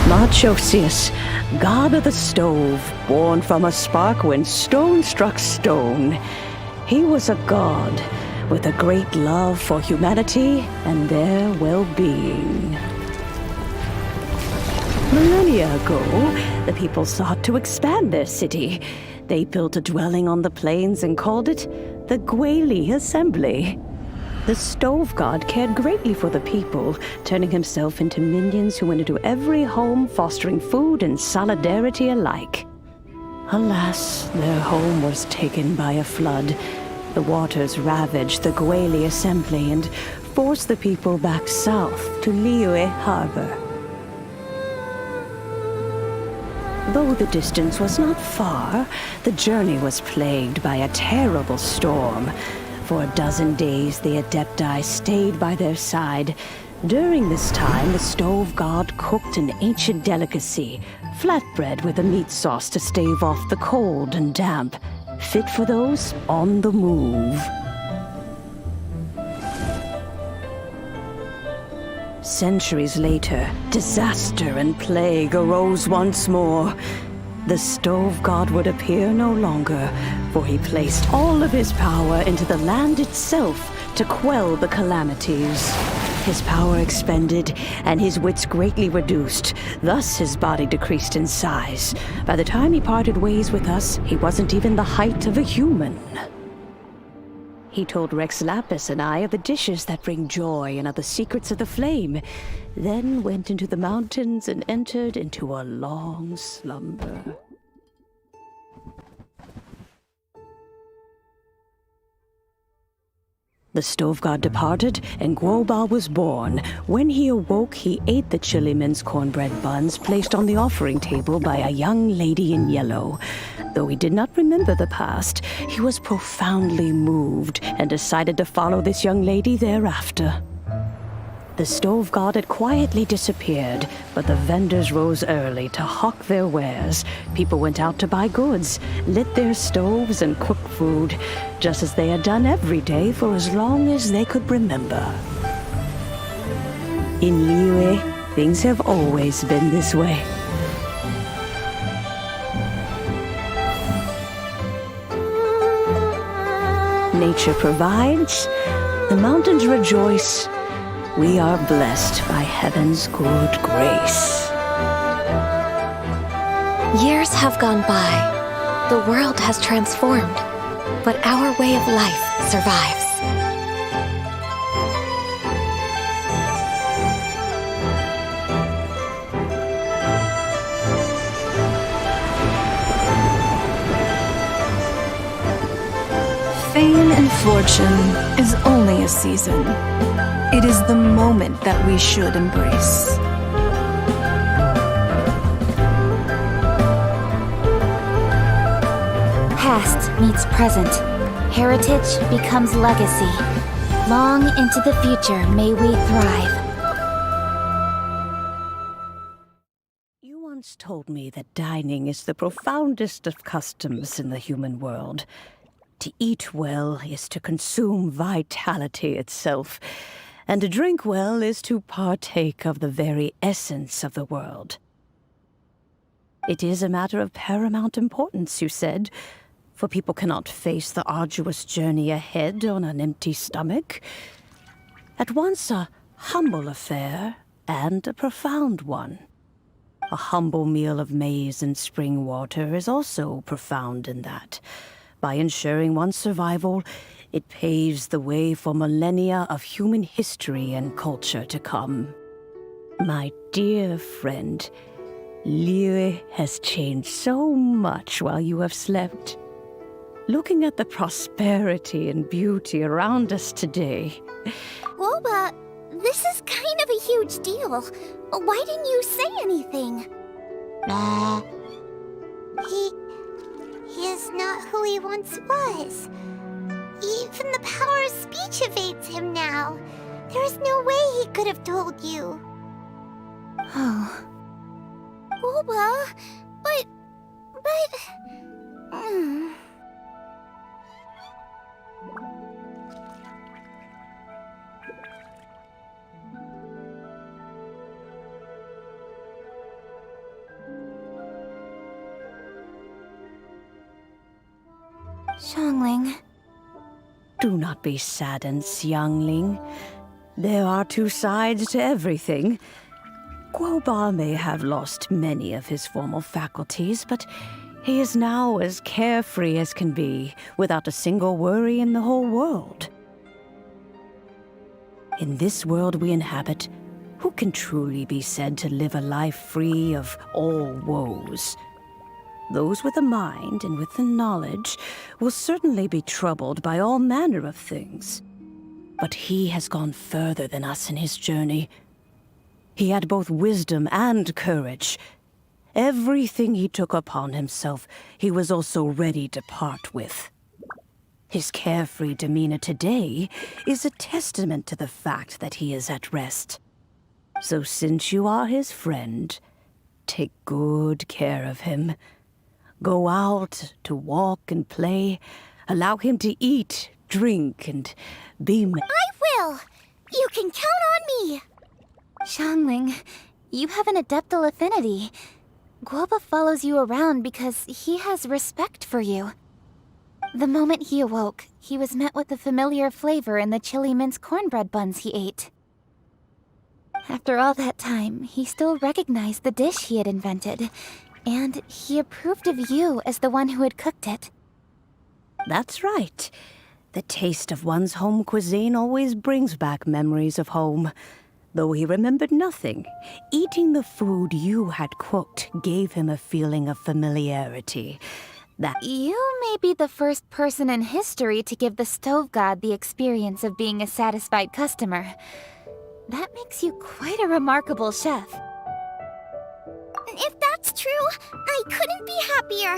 Marchosius, god of the stove, born from a spark when stone struck stone. He was a god with a great love for humanity and their well-being. Millennia ago, the people sought to expand their city. They built a dwelling on the plains and called it the Gweli Assembly. The stove god cared greatly for the people, turning himself into minions who went into every home, fostering food and solidarity alike. Alas, their home was taken by a flood. The waters ravaged the Gweli Assembly and forced the people back south to Liyue Harbor. Though the distance was not far, the journey was plagued by a terrible storm. For a dozen days, the Adepti stayed by their side. During this time, the stove god cooked an ancient delicacy, flatbread with a meat sauce to stave off the cold and damp, fit for those on the move. Centuries later, disaster and plague arose once more. The stove god would appear no longer, for he placed all of his power into the land itself to quell the calamities. His power expended, and his wits greatly reduced. Thus his body decreased in size. By the time he parted ways with us, he wasn't even the height of a human. He told Rex Lapis and I of the dishes that bring joy and of the secrets of the flame, then went into the mountains and entered into a long slumber. The stove god departed, and Guoba was born. When he awoke, he ate the Chilimen's cornbread buns placed on the offering table by a young lady in yellow. Though he did not remember the past, he was profoundly moved and decided to follow this young lady thereafter. The stove god had quietly disappeared, but the vendors rose early to hawk their wares. People went out to buy goods, lit their stoves, and cooked food, just as they had done every day for as long as they could remember. In Liyue, things have always been this way. Nature provides, the mountains rejoice. We are blessed by heaven's good grace. Years have gone by. The world has transformed, but our way of life survives. Fame and fortune is only a season. It is the moment that we should embrace. Past meets present. Heritage becomes legacy. Long into the future may we thrive. You once told me that dining is the profoundest of customs in the human world. To eat well is to consume vitality itself, and to drink well is to partake of the very essence of the world. It is a matter of paramount importance, you said, for people cannot face the arduous journey ahead on an empty stomach. At once a humble affair and a profound one. A humble meal of maize and spring water is also profound in that. By ensuring one's survival, it paves the way for millennia of human history and culture to come. My dear friend, Liyue has changed so much while you have slept. Looking at the prosperity and beauty around us today. Woba, this is kind of a huge deal. Why didn't you say anything? He is not who he once was. Even the power of speech evades him now. There is no way he could have told you. Oh. Woba, but... Xiangling. Do not be saddened, Xiangling. There are two sides to everything. Guoba may have lost many of his formal faculties, but he is now as carefree as can be, without a single worry in the whole world. In this world we inhabit, who can truly be said to live a life free of all woes? Those with a mind and with the knowledge will certainly be troubled by all manner of things. But he has gone further than us in his journey. He had both wisdom and courage. Everything he took upon himself, he was also ready to part with. His carefree demeanor today is a testament to the fact that he is at rest. So since you are his friend, take good care of him. Go out to walk and play. Allow him to eat, drink, and be... I will! You can count on me! Xiangling, you have an adeptal affinity. Guoba follows you around because he has respect for you. The moment he awoke, he was met with the familiar flavor in the chili mince cornbread buns he ate. After all that time, he still recognized the dish he had invented, and he approved of you as the one who had cooked it. That's right. The taste of one's home cuisine always brings back memories of home. Though he remembered nothing, eating the food you had cooked gave him a feeling of familiarity. You may be the first person in history to give the stove god the experience of being a satisfied customer. That makes you quite a remarkable chef. If that's true, I couldn't be happier.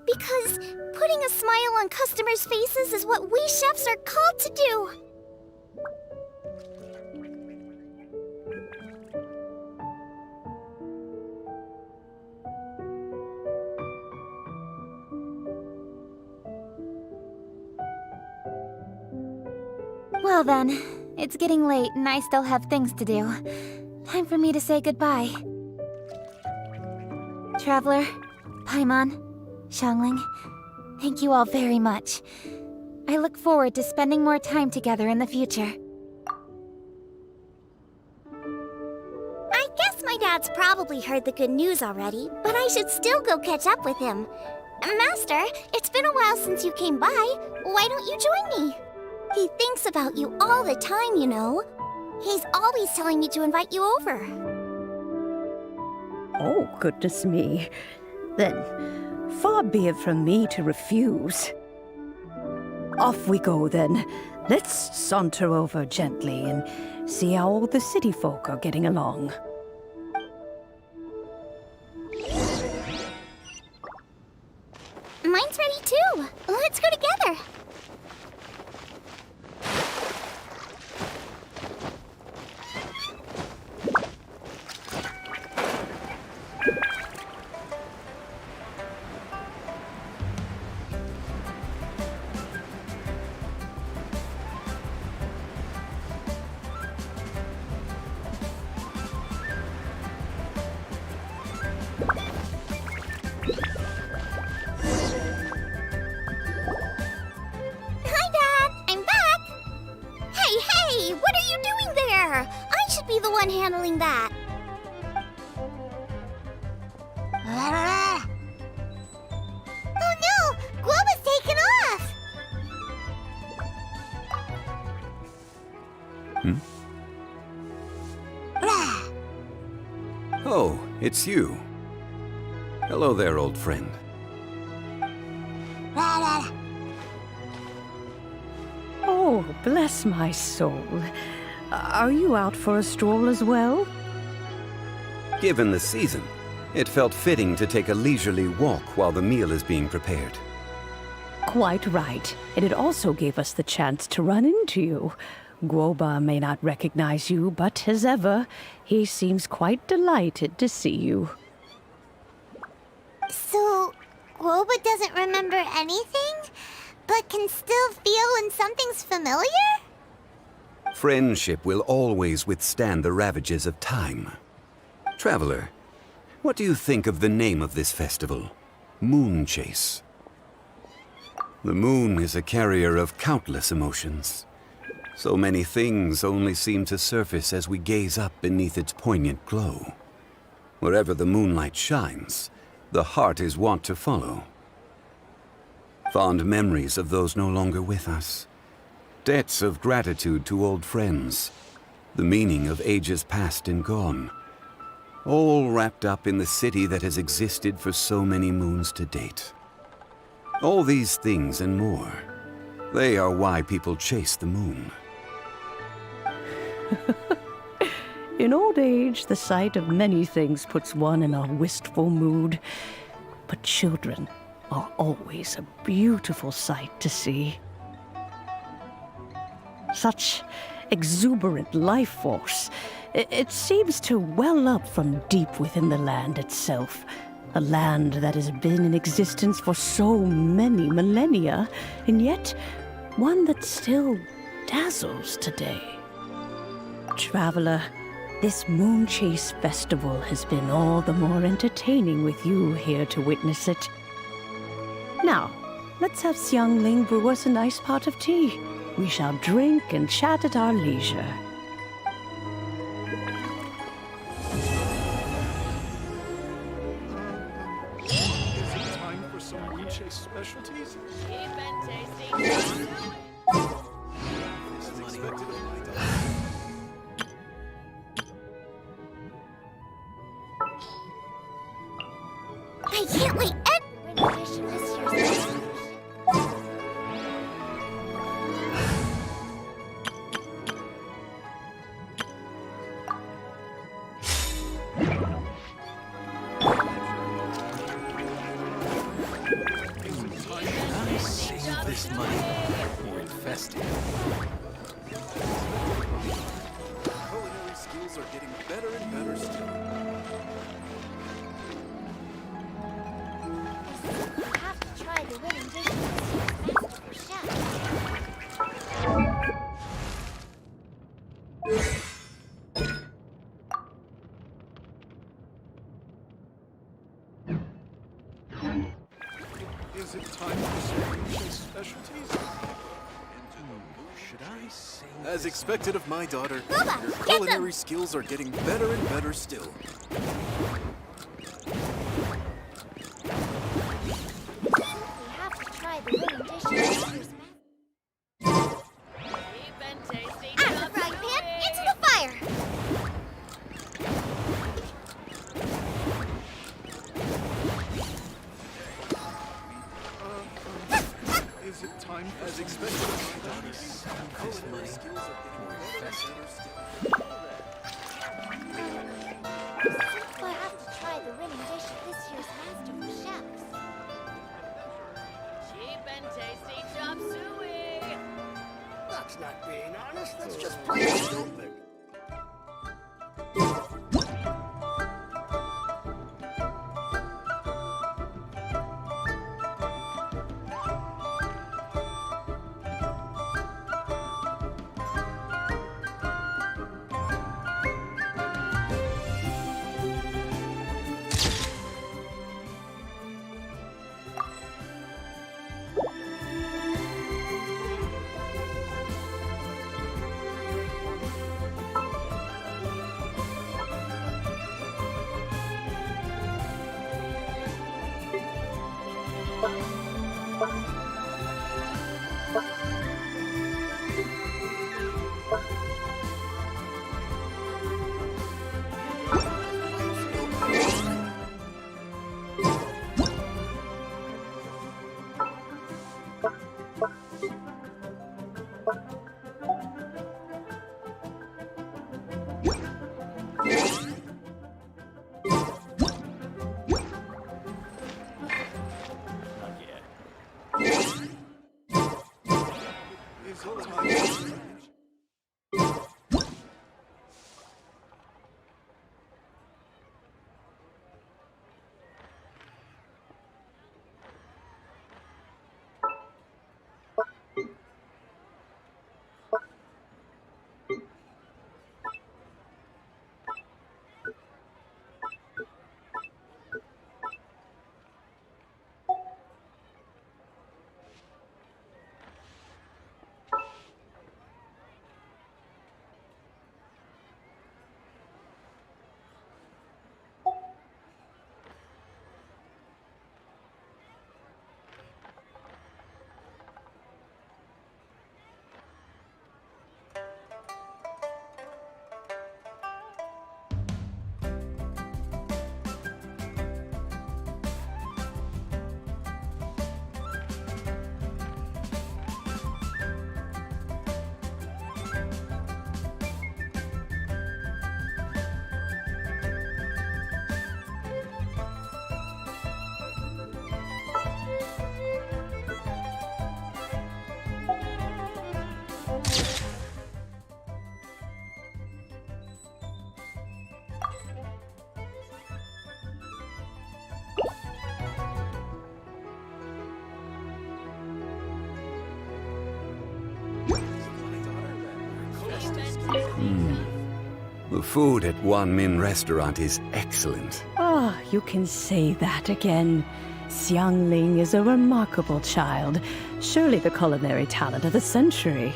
Because putting a smile on customers' faces is what we chefs are called to do. Well then, it's getting late and I still have things to do. Time for me to say goodbye. Traveler, Paimon, Xiangling, thank you all very much. I look forward to spending more time together in the future. I guess my dad's probably heard the good news already, but I should still go catch up with him. Master, it's been a while since you came by. Why don't you join me? He thinks about you all the time, you know. He's always telling me to invite you over. Oh, goodness me. Then, far be it from me to refuse. Off we go, then. Let's saunter over gently and see how all the city folk are getting along. Mine's ready too. Let's go together. Oh, it's you. Hello there, old friend. Oh, bless my soul. Are you out for a stroll as well? Given the season, it felt fitting to take a leisurely walk while the meal is being prepared. Quite right. And it also gave us the chance to run into you. Guoba may not recognize you, but as ever, he seems quite delighted to see you. So, Guoba doesn't remember anything, but can still feel when something's familiar? Friendship will always withstand the ravages of time. Traveler, what do you think of the name of this festival? Moon Chase. The moon is a carrier of countless emotions. So many things only seem to surface as we gaze up beneath its poignant glow. Wherever the moonlight shines, the heart is wont to follow. Fond memories of those no longer with us. Debts of gratitude to old friends. The meaning of ages past and gone. All wrapped up in the city that has existed for so many moons to date. All these things and more, they are why people chase the moon. In old age, the sight of many things puts one in a wistful mood. But children are always a beautiful sight to see. Such exuberant life force. It seems to well up from deep within the land itself. A land that has been in existence for so many millennia, and yet one that still dazzles today. Traveler, this Moon Chase Festival has been all the more entertaining with you here to witness it. Now, let's have Xiangling brew us a nice pot of tea. We shall drink and chat at our leisure. Specialties? I can't wait. This money or invest it. Culinary skills are getting better and better still. I have to try the winning dish for chef. Is it time for some specialties? Should I say? As expected of my daughter, your culinary skills are getting better and better still. We have to try the winning dish. Out of the frying pan, into the fire! Is it time for as expected of my daughter? Culinary skills are getting better and better still. I have to try the winning dish of this year's Masterful Chefs. Cheap and tasty chop suey. That's not being honest, that's just plain stupid. The food at Wan Min restaurant is excellent. Ah, you can say that again. Xiangling is a remarkable child. Surely the culinary talent of the century.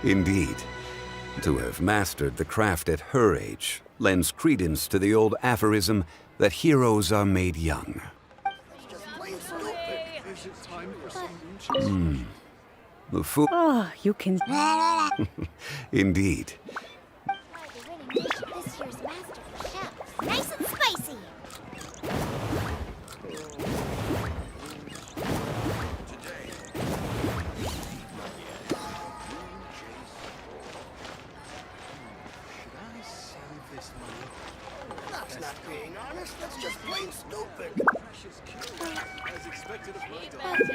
Indeed. To have mastered the craft at her age lends credence to the old aphorism that heroes are made young. Is it time for some moonshine? The food... Ah, you can... Indeed. This year's masterful chef. Nice and spicy. That's not being honest, that's just plain stupid. As expected of my daughter.